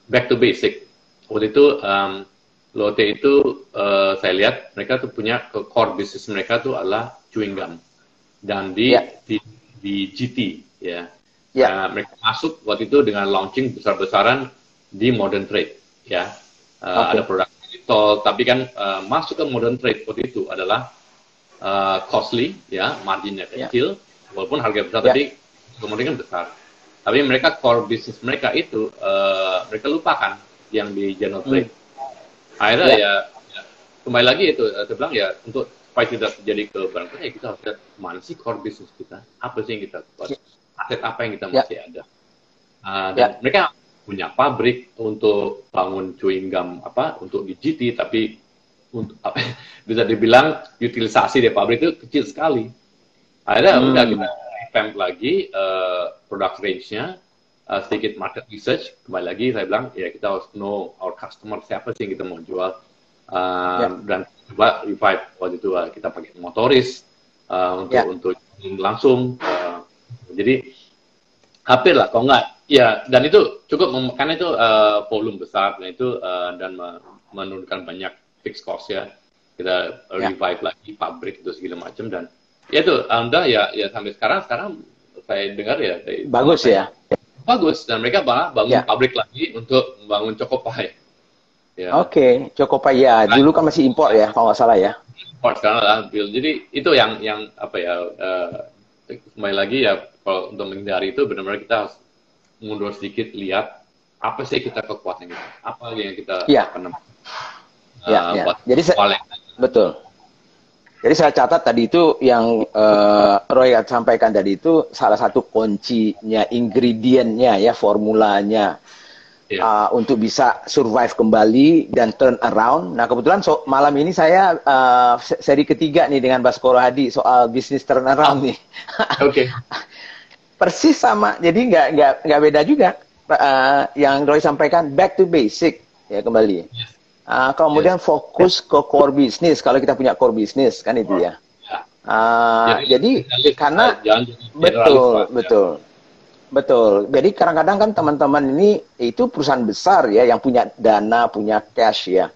back to basic. Waktu itu Lotte itu saya lihat mereka tuh punya core business mereka tuh adalah chewing gum dan di GT ya. Mereka masuk waktu itu dengan launching besar-besaran di modern trade ya. Ada produk digital tapi kan masuk ke modern trade waktu itu adalah costly ya, marginnya kecil walaupun harga besar tapi kemudian kan besar. Tapi mereka core business mereka itu mereka lupakan yang di general trade. Akhirnya ya kembali lagi itu saya bilang ya untuk supaya tidak terjadi ke barangkali ya kita harus lihat mana sih core business kita, apa sih yang kita buat, aset apa yang kita masih ada. Dan mereka punya pabrik untuk bangun chewing gum untuk di GT tapi untuk bisa dibilang utilisasi dari pabrik itu kecil sekali. Akhirnya udah kita revamp lagi product range-nya. Sedikit market research, kembali lagi saya bilang ya kita harus know our customer, siapa sih yang kita mau jual dan coba revive waktu itu kita pakai motoris untuk langsung jadi hampir lah kalau enggak ya, dan itu cukup karena itu volume besar dan itu dan menurunkan banyak fixed cost ya, kita revive lagi pabrik itu segala macam dan ya itu ya sampai sekarang saya dengar ya bagus ya. Bagus, dan mereka bangun pabrik lagi untuk membangun Choco-Pie. Oke, Choco-Pie ya. Dulu kan masih impor ya, kalau nggak salah ya. Impor sekarang lah, jadi itu yang kembali lagi ya, kalau untuk menghindari itu benar-benar kita harus mundur sedikit, lihat apa sih kita kekuatan kita, apa yang kita Jadi betul. Jadi saya catat tadi itu yang Roy sampaikan tadi itu salah satu kuncinya, ingredientnya ya, formulanya untuk bisa survive kembali dan turn around. Nah kebetulan malam ini saya seri ketiga nih dengan Baskoro Hadi soal bisnis turn around nih. Oke. Persis sama, jadi nggak beda juga yang Roy sampaikan, back to basic ya kembali. Kemudian fokus ke core business. Kalau kita punya core business kan itu ya. Jadi karena betul. Jadi kadang-kadang kan teman-teman ini itu perusahaan besar ya yang punya dana, punya cash ya.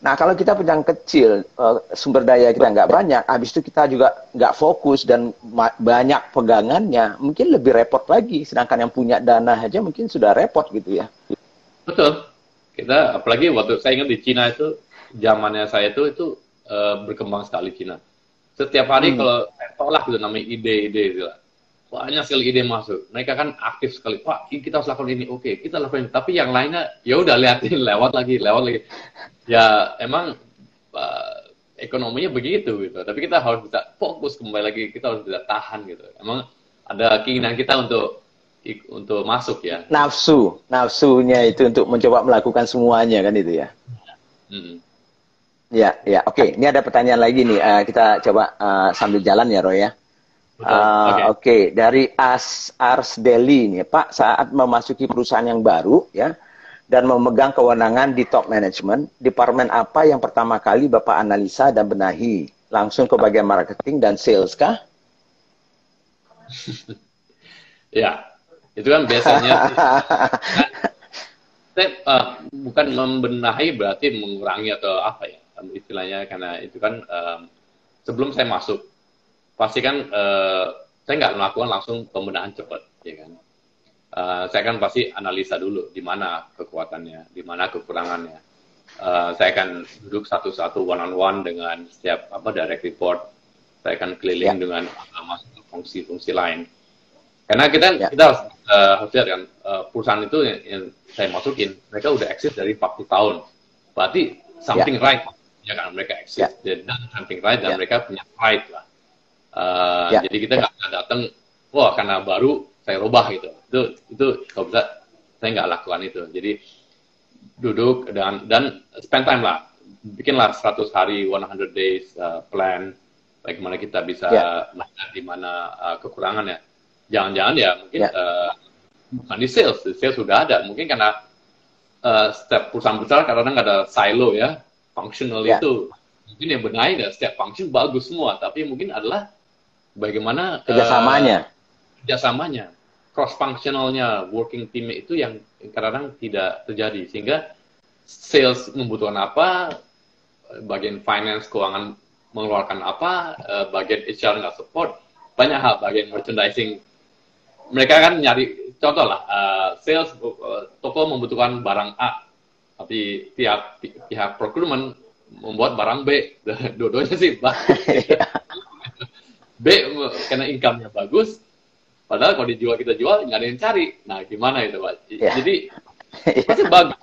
Nah kalau kita perusahaan kecil, sumber daya kita nggak banyak, habis itu kita juga nggak fokus dan banyak pegangannya, mungkin lebih repot lagi. Sedangkan yang punya dana aja mungkin sudah repot gitu ya. Betul. Kita apalagi waktu saya ingat di Cina itu zamannya saya itu berkembang sekali Cina. Setiap hari kalau saya tolak gitu namanya ide-ide gitu lah. Banyak sekali ide masuk. Mereka kan aktif sekali. Pak, kita harus lakukan ini. Oke, kita lakukan ini. Tapi yang lainnya, ya udah liatin lewat lagi, lewat lagi. Ya emang ekonominya begitu gitu. Tapi kita harus bisa fokus kembali lagi. Kita harus bisa tahan gitu. Emang ada keinginan kita untuk masuk ya. Nafsunya itu untuk mencoba melakukan semuanya kan itu ya. Hmm. Ya, ya, oke. Ini ada pertanyaan lagi nih. Kita coba sambil jalan ya, Roy ya. Oke. Dari Ars Deli nih, Pak, saat memasuki perusahaan yang baru ya dan memegang kewenangan di top management, departemen apa yang pertama kali Bapak analisa dan benahi? Langsung ke bagian marketing dan sales kah? Ya, itu kan biasanya bukan membenahi berarti mengurangi atau apa ya istilahnya, karena itu kan sebelum saya masuk pasti kan saya nggak melakukan langsung pembenahan cepat, ya kan. Saya kan pasti analisa dulu di mana kekuatannya, di mana kekurangannya. Saya akan duduk satu-satu one on one dengan setiap direct report. Saya akan keliling dengan masuk ke fungsi-fungsi lain. Karena kita harus lihat kan perusahaan itu yang saya masukin, mereka udah eksis dari 40 tahun. Berarti something right, ya kan, mereka eksis dan something right dan mereka punya pride lah. Jadi kita nggak datang, wah karena baru saya rubah gitu. Itu kalau bisa saya nggak lakukan itu. Jadi duduk dan spend time lah, bikinlah 100 hari 100 days plan, bagaimana kita bisa melihat di mana kekurangannya. Jangan-jangan ya mungkin bukan di sales sudah ada, mungkin karena setiap perusahaan besar kadang-kadang ada silo ya, functional itu mungkin yang benahi dan setiap function bagus semua, tapi mungkin adalah bagaimana kerjasamanya, cross functionalnya, working team itu yang kadang-kadang tidak terjadi, sehingga sales membutuhkan apa, bagian finance keuangan mengeluarkan apa, bagian HR nggak support, banyak hal, bagian merchandising mereka kan nyari, contoh lah, sales toko membutuhkan barang A, tapi pihak procurement membuat barang B, dua-duanya sih B karena income-nya bagus, padahal kalau dijual kita jual nggak ada yang cari. Nah gimana itu Pak? Jadi pasti bagus.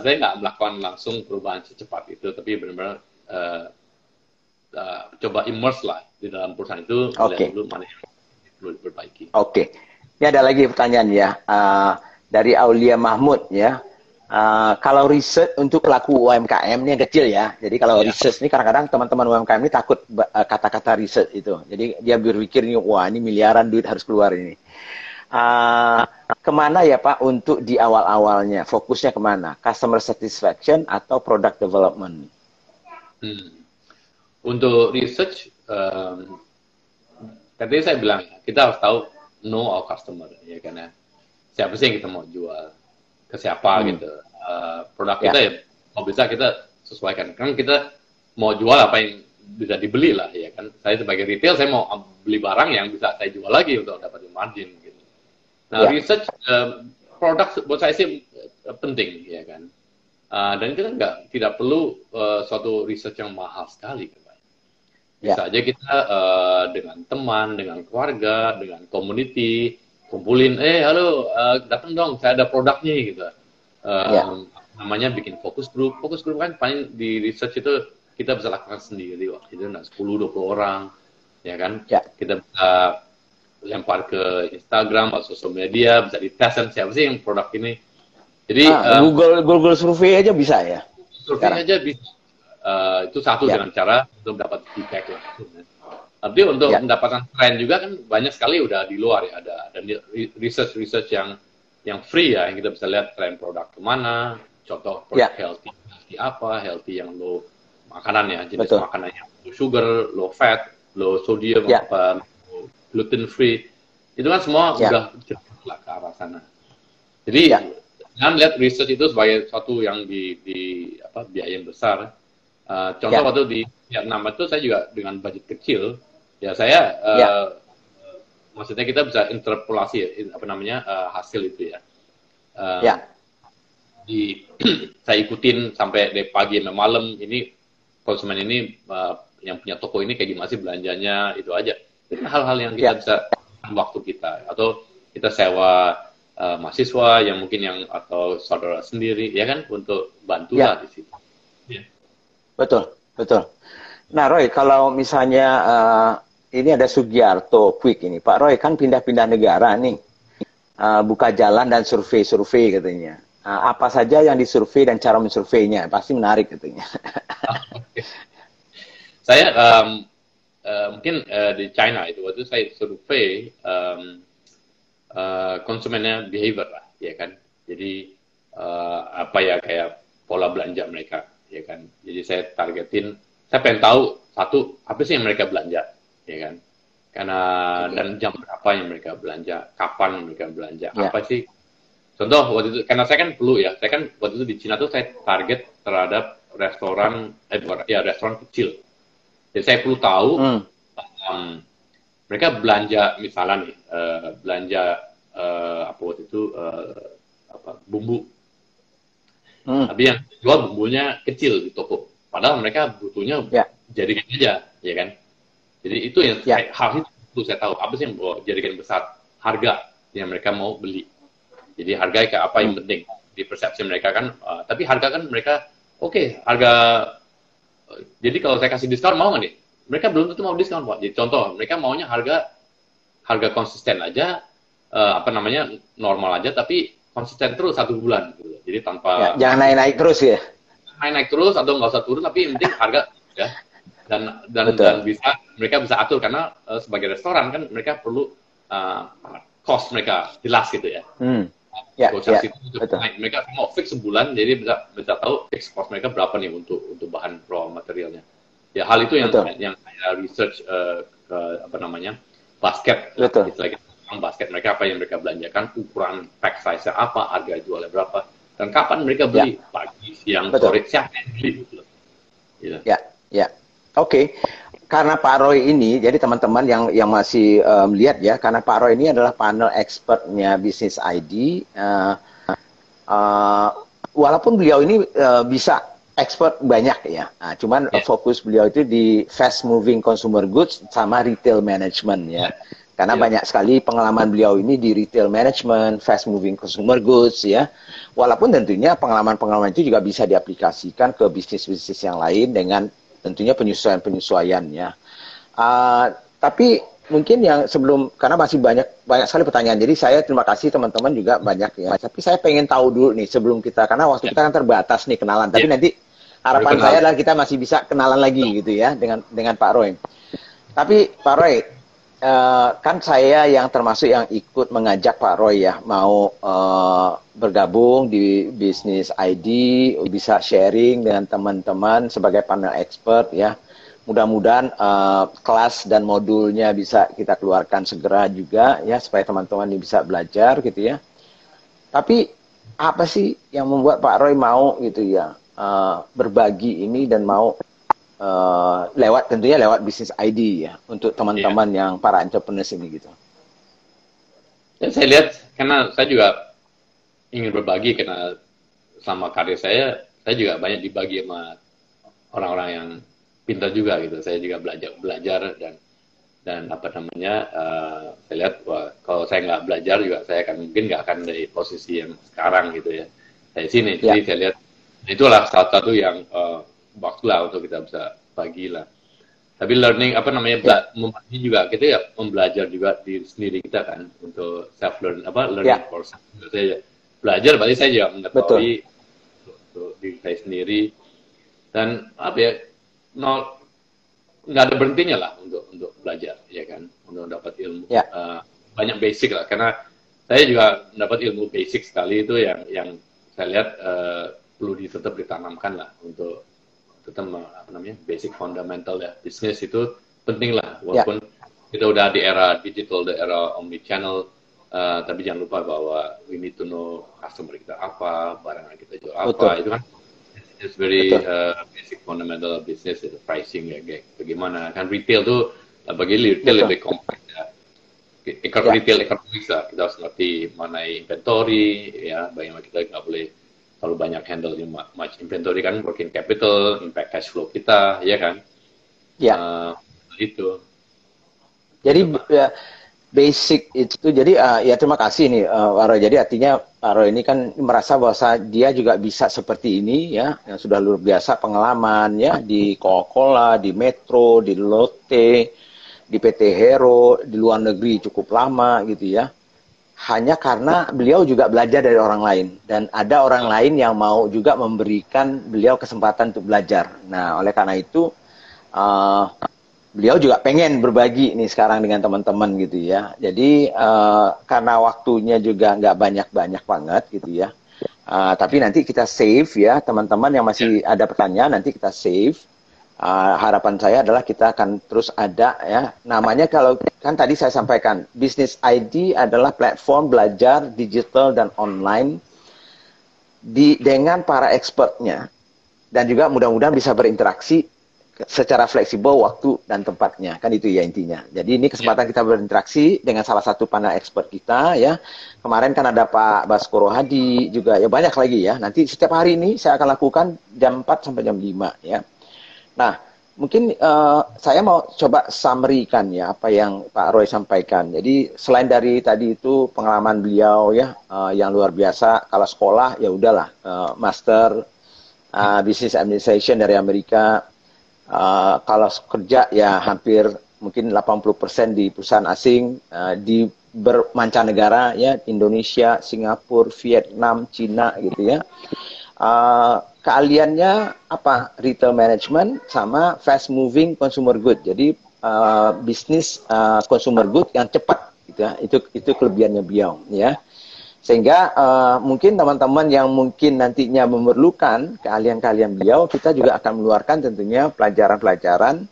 Saya nggak melakukan langsung perubahan secepat itu, tapi benar-benar coba immerse lah di dalam perusahaan itu, lihat dulu mana yang perlu diperbaiki. Oke. Ini ada lagi pertanyaan ya dari Aulia Mahmud ya. Kalau riset untuk pelaku UMKM ini yang kecil ya. Jadi kalau riset ini kadang-kadang teman-teman UMKM ini takut kata-kata riset itu. Jadi dia berpikir nih, wah ini miliaran duit harus keluar ini. Kemana ya Pak untuk di awal-awalnya? Fokusnya kemana? Customer satisfaction atau product development? Untuk research, tadi saya bilang kita harus tahu know our customer, ya karena siapa sih yang kita mau jual, ke siapa gitu. Produk kita ya kalau bisa kita sesuaikan. Kan kita mau jual apa yang bisa dibeli lah, ya kan. Saya sebagai retail saya mau beli barang yang bisa saya jual lagi untuk dapat margin gitu. Nah research produk buat saya sih penting, ya kan. Dan itu kan tidak perlu suatu research yang mahal sekali. Bisa aja kita dengan teman, dengan keluarga, dengan community, kumpulin, halo, datang dong, saya ada produknya gitu. Namanya bikin focus group. Focus group kan paling di research itu kita bisa lakukan sendiri waktu itu 10-20 orang, ya kan. Kita bisa lempar ke Instagram atau sosial media, bisa dites kan siapa sih yang produk ini. Jadi Google survei aja bisa ya. Survei aja bisa. Itu satu dengan cara untuk dapat feedback lah. Tapi untuk mendapatkan tren juga kan banyak sekali udah di luar ya, ada research yang free ya, yang kita bisa lihat tren produk kemana, contoh produk healthy apa, healthy yang low makanan ya, jenis makanan yang low sugar, low fat, low sodium, gluten free, itu kan semua udah jelas lah ke arah sana. Jadi jangan lihat research itu sebagai suatu yang di biaya yang besar. Contoh waktu di Vietnam itu saya juga dengan budget kecil, ya saya maksudnya kita bisa interpolasi hasil itu ya. Saya ikutin sampai dari pagi sampai malam, ini konsumen ini yang punya toko ini kayak gimana sih belanjanya, itu aja. Itu hal-hal yang kita bisa waktu kita, atau kita sewa mahasiswa yang mungkin atau saudara sendiri, ya kan, untuk bantulah di situ. Ya. Betul, betul. Nah, Roy, kalau misalnya ini ada Sugiarto Quick ini, Pak Roy kan pindah-pindah negara nih, buka jalan dan survei-survei katanya. Apa saja yang disurvei dan cara mensurveinya, pasti menarik katanya. Saya mungkin di China itu waktu saya survei konsumennya behavior lah, ya kan. Jadi apa ya, kayak pola belanja mereka, ya kan. Jadi saya targetin, saya pengen tahu satu apa sih yang mereka belanja, ya kan. Karena dan jam berapa yang mereka belanja, kapan mereka belanja, apa sih. Contoh waktu itu, karena saya kan perlu ya, saya kan waktu itu di Cina tuh saya target terhadap restoran, restoran kecil. Jadi saya perlu tahu mereka belanja misalnya nih, belanja apa waktu itu bumbu. Tapi yang jual bumbunya kecil di toko. Padahal mereka butuhnya jaringan aja, ya kan? Jadi itu yang hal itu perlu saya tahu. Apa sih yang bawa jaringan besar? Harga yang mereka mau beli. Jadi harga kayak apa yang penting di persepsi mereka kan. Tapi harga kan mereka oke, harga. Jadi kalau saya kasih diskon mau nggak nih? Mereka belum tentu mau diskon, Pak. Jadi contoh, mereka maunya harga konsisten aja, normal aja, tapi konsisten terus 1 bulan. Gitu. Jadi tanpa jangan naik-naik terus ya. Naik terus atau nggak usah turun, tapi yang penting harga ya. Dan mereka bisa atur karena sebagai restoran kan mereka perlu cost mereka jelas gitu ya. Mereka mau fix sebulan, jadi bisa tahu fix cost mereka berapa nih untuk bahan raw materialnya. Ya hal itu yang saya research ke basket. Basket mereka, apa yang mereka belanjakan, ukuran pack size apa, harga jualnya berapa, dan kapan mereka beli, pagi, siang, sore, siapa yang beli gitu. Oke. Karena Pak Roy ini, jadi teman-teman yang masih melihat ya, karena Pak Roy ini adalah panel expertnya Business ID. Walaupun beliau ini bisa expert banyak ya, cuman fokus beliau itu di fast moving consumer goods sama retail management ya. Karena banyak sekali pengalaman beliau ini di retail management, fast moving consumer goods ya. Walaupun tentunya pengalaman-pengalaman itu juga bisa diaplikasikan ke bisnis-bisnis yang lain dengan tentunya penyesuaian-penyesuaian ya. Tapi mungkin yang sebelum, karena masih banyak sekali pertanyaan, jadi saya terima kasih teman-teman juga banyak ya. Tapi saya pengen tahu dulu nih sebelum kita, karena waktu kita kan terbatas nih kenalan. Tapi nanti harapan saya adalah kita masih bisa kenalan lagi gitu ya dengan Pak Roy. Tapi Pak Roy, kan saya yang termasuk yang ikut mengajak Pak Roy ya mau bergabung di Business ID, bisa sharing dengan teman-teman sebagai panel expert ya. Mudah-mudahan kelas dan modulnya bisa kita keluarkan segera juga ya, supaya teman-teman ini bisa belajar gitu ya. Tapi apa sih yang membuat Pak Roy mau gitu ya berbagi ini dan mau tentunya lewat Business ID ya, untuk teman-teman yang para entrepreneurs ini gitu. Ya, saya lihat karena saya juga ingin berbagi, karena selama karir saya juga banyak dibagi sama orang-orang yang pintar juga gitu. Saya juga belajar dan saya lihat kalau saya nggak belajar juga saya mungkin nggak akan dari posisi yang sekarang gitu ya. Dari sini, jadi saya lihat itulah salah satu yang waktulah untuk kita bisa bagi lah. Tapi learning membagi juga, kita ya membelajar juga diri sendiri kita kan, untuk self learning for self. Saya belajar, berarti saya juga mengetahui untuk diri saya sendiri, dan nggak ada berhentinya lah untuk belajar ya kan, untuk dapat ilmu banyak basic lah, karena saya juga dapat ilmu basic sekali itu yang saya lihat perlu tetap ditanamkan lah, untuk tetap basic fundamental ya bisnis itu penting lah, walaupun kita udah di era digital, di era omni channel, tapi jangan lupa bahwa we need to know customer kita apa, barang yang kita jual apa. Itu kan it's very basic fundamental business, itu pricing ya, bagaimana kan retail tuh, bagi retail lebih kompleks ya. Retail economics lah, kita harus ngerti mengenai inventory ya, bagaimana kita nggak boleh terlalu banyak handle much inventory kan, working capital, impact cash flow kita, ya kan. Ya. Itu. Jadi Gitu, Pak. basic itu jadi ya terima kasih nih Pak Roy. Jadi artinya Pak Roy ini kan merasa bahwa dia juga bisa seperti ini ya, yang sudah luar biasa pengalaman ya di Coca-Cola, di Metro, di Lotte, di PT Hero, di luar negeri cukup lama gitu ya. Hanya karena beliau juga belajar dari orang lain dan ada orang lain yang mau juga memberikan beliau kesempatan untuk belajar. Nah, oleh karena itu uh, beliau juga pengen berbagi nih sekarang dengan teman-teman gitu ya. Jadi karena waktunya juga nggak banyak-banyak banget gitu ya. Tapi nanti kita save ya teman-teman yang masih ada pertanyaan nanti kita save. Harapan saya adalah kita akan terus ada ya. Namanya kalau kan tadi saya sampaikan Business ID adalah platform belajar digital dan online dengan para expertnya dan juga mudah-mudahan bisa berinteraksi secara fleksibel waktu dan tempatnya, kan itu ya intinya. Jadi ini kesempatan kita berinteraksi dengan salah satu panel expert kita ya. Kemarin kan ada Pak Baskoro Hadi juga ya, banyak lagi ya. Nanti setiap hari ini saya akan lakukan jam 4 sampai jam 5 ya. Nah, mungkin saya mau coba summary-kan ya apa yang Pak Roy sampaikan. Jadi selain dari tadi itu pengalaman beliau ya yang luar biasa. Kalau sekolah ya udahlah master business administration dari Amerika. Kalau kerja ya hampir mungkin 80% di perusahaan asing, di bermancanegara ya, Indonesia, Singapura, Vietnam, Cina gitu ya. Keahliannya apa? Retail management sama fast moving consumer good. Jadi bisnis consumer good yang cepat gitu ya. Itu kelebihannya beliau ya. Sehingga mungkin teman-teman yang mungkin nantinya memerlukan keahlian-keahlian beliau, kita juga akan mengeluarkan tentunya pelajaran-pelajaran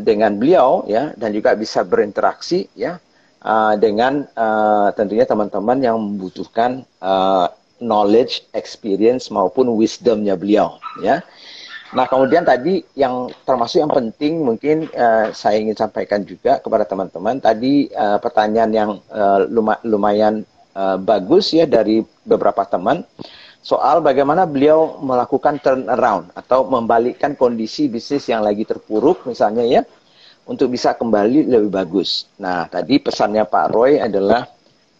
dengan beliau ya, dan juga bisa berinteraksi ya dengan tentunya teman-teman yang membutuhkan knowledge, experience maupun wisdomnya beliau ya. Nah kemudian tadi yang termasuk yang penting mungkin saya ingin sampaikan juga kepada teman-teman tadi pertanyaan yang lumayan bagus ya dari beberapa teman soal bagaimana beliau melakukan turnaround atau membalikkan kondisi bisnis yang lagi terpuruk misalnya ya untuk bisa kembali lebih bagus. Nah tadi pesannya Pak Roy adalah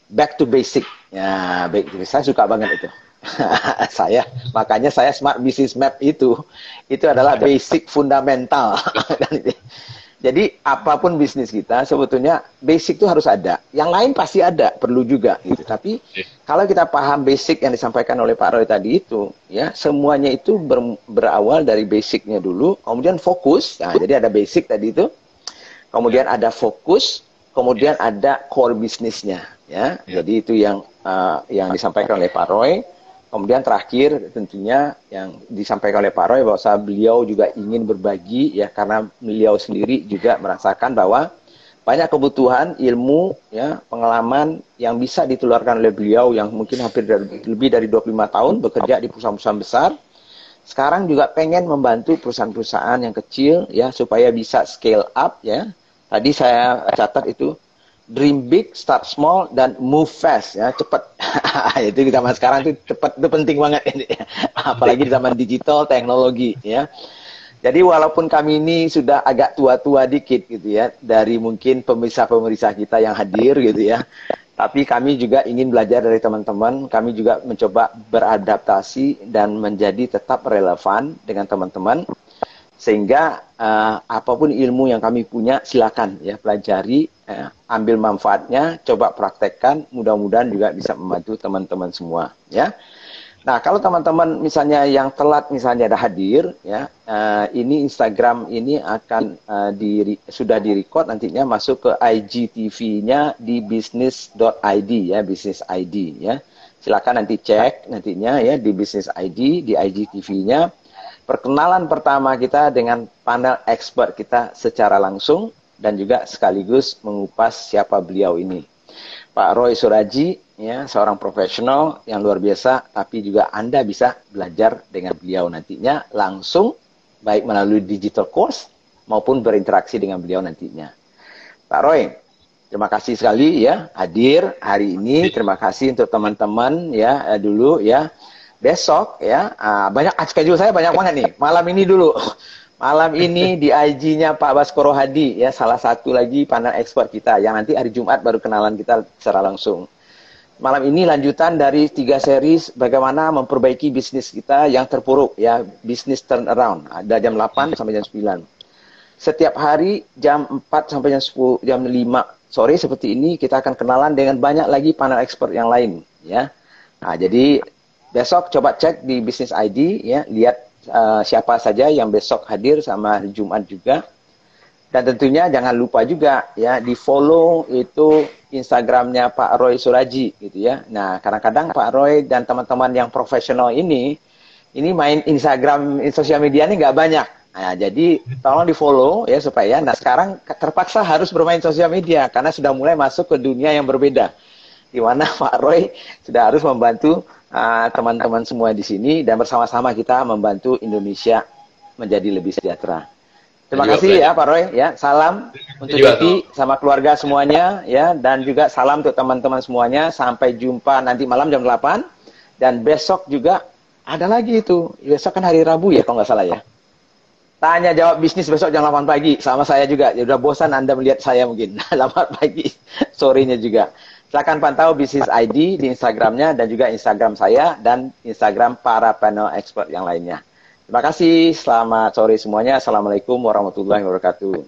back to basic. Ya baik, saya suka banget itu. Makanya saya Smart Business Map itu adalah basic fundamental. Jadi apapun bisnis kita sebetulnya basic itu harus ada. Yang lain pasti ada, perlu juga gitu. Tapi kalau kita paham basic yang disampaikan oleh Pak Roy tadi itu, ya semuanya itu berawal dari basicnya dulu, kemudian fokus. Nah, jadi ada basic tadi itu, kemudian ada fokus, kemudian ada core bisnisnya. Ya, jadi itu yang disampaikan oleh Pak Roy. Kemudian terakhir tentunya yang disampaikan oleh Pak Roy bahwa beliau juga ingin berbagi ya karena beliau sendiri juga merasakan bahwa banyak kebutuhan ilmu ya pengalaman yang bisa ditularkan oleh beliau yang mungkin hampir lebih dari 25 tahun bekerja di perusahaan-perusahaan besar. Sekarang juga pengen membantu perusahaan-perusahaan yang kecil ya supaya bisa scale up ya. Tadi saya catat itu dream big, start small, dan move fast ya, cepat. Itu di zaman sekarang itu cepat itu penting banget ini. Apalagi di zaman digital teknologi ya. Jadi walaupun kami ini sudah agak tua-tua dikit gitu ya dari mungkin pemirsa-pemirsa kita yang hadir gitu ya. Tapi kami juga ingin belajar dari teman-teman, kami juga mencoba beradaptasi dan menjadi tetap relevan dengan teman-teman. Sehingga apapun ilmu yang kami punya silakan ya pelajari, ambil manfaatnya, coba praktekkan, mudah-mudahan juga bisa membantu teman-teman semua ya. Nah kalau teman-teman misalnya yang telat misalnya ada hadir ya, ini Instagram ini akan sudah direcord nantinya masuk ke IGTV-nya di business.id ya, business ID ya. Silakan nanti cek nantinya ya di business ID di IGTV-nya. Perkenalan pertama kita dengan panel expert kita secara langsung dan juga sekaligus mengupas siapa beliau ini. Pak Roy Suraji, ya, seorang profesional yang luar biasa, tapi juga Anda bisa belajar dengan beliau nantinya langsung, baik melalui digital course maupun berinteraksi dengan beliau nantinya. Pak Roy, terima kasih sekali ya hadir hari ini. Terima kasih untuk teman-teman ya dulu ya. Besok ya banyak schedule saya banyak banget nih. Malam ini dulu. Malam ini di IG-nya Pak Baskoro Hadi, ya, salah satu lagi panel expert kita, yang nanti hari Jumat baru kenalan kita secara langsung. Malam ini lanjutan dari 3 series bagaimana memperbaiki bisnis kita yang terpuruk, ya, bisnis turnaround. Ada jam 8 sampai jam 9. Setiap hari jam 4 sampai jam 10, jam 5 sore seperti ini kita akan kenalan dengan banyak lagi panel expert yang lain, ya. Nah, jadi besok coba cek di Business ID, ya, lihat siapa saja yang besok hadir sama hari Jumat juga. Dan tentunya jangan lupa juga, ya, di follow itu Instagramnya Pak Roy Suraji gitu, ya. Nah, kadang-kadang Pak Roy dan teman-teman yang profesional ini main Instagram, sosial media ini nggak banyak. Nah, jadi tolong di follow, ya, supaya, nah, sekarang terpaksa harus bermain sosial media karena sudah mulai masuk ke dunia yang berbeda, di mana Pak Roy sudah harus membantu teman-teman semua di sini, dan bersama-sama kita membantu Indonesia menjadi lebih sejahtera. Terima kasih ya Pak Roy, ya. Salam untuk Diti sama keluarga semuanya, ya, dan juga salam untuk teman-teman semuanya. Sampai jumpa nanti malam jam 8, dan besok juga ada lagi itu. Besok kan hari Rabu ya kalau nggak salah, ya. Tanya jawab bisnis besok jam 8 pagi sama saya juga. Ya, udah bosan Anda melihat saya mungkin. 8 pagi sorenya juga. Silakan pantau Business ID di Instagramnya dan juga Instagram saya dan Instagram para panel expert yang lainnya. Terima kasih. Selamat sore semuanya. Assalamualaikum warahmatullahi wabarakatuh.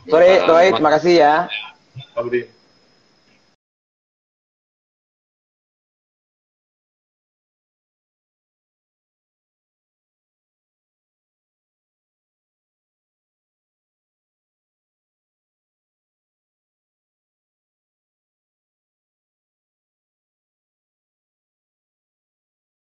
Sore, Roy. Terima kasih ya.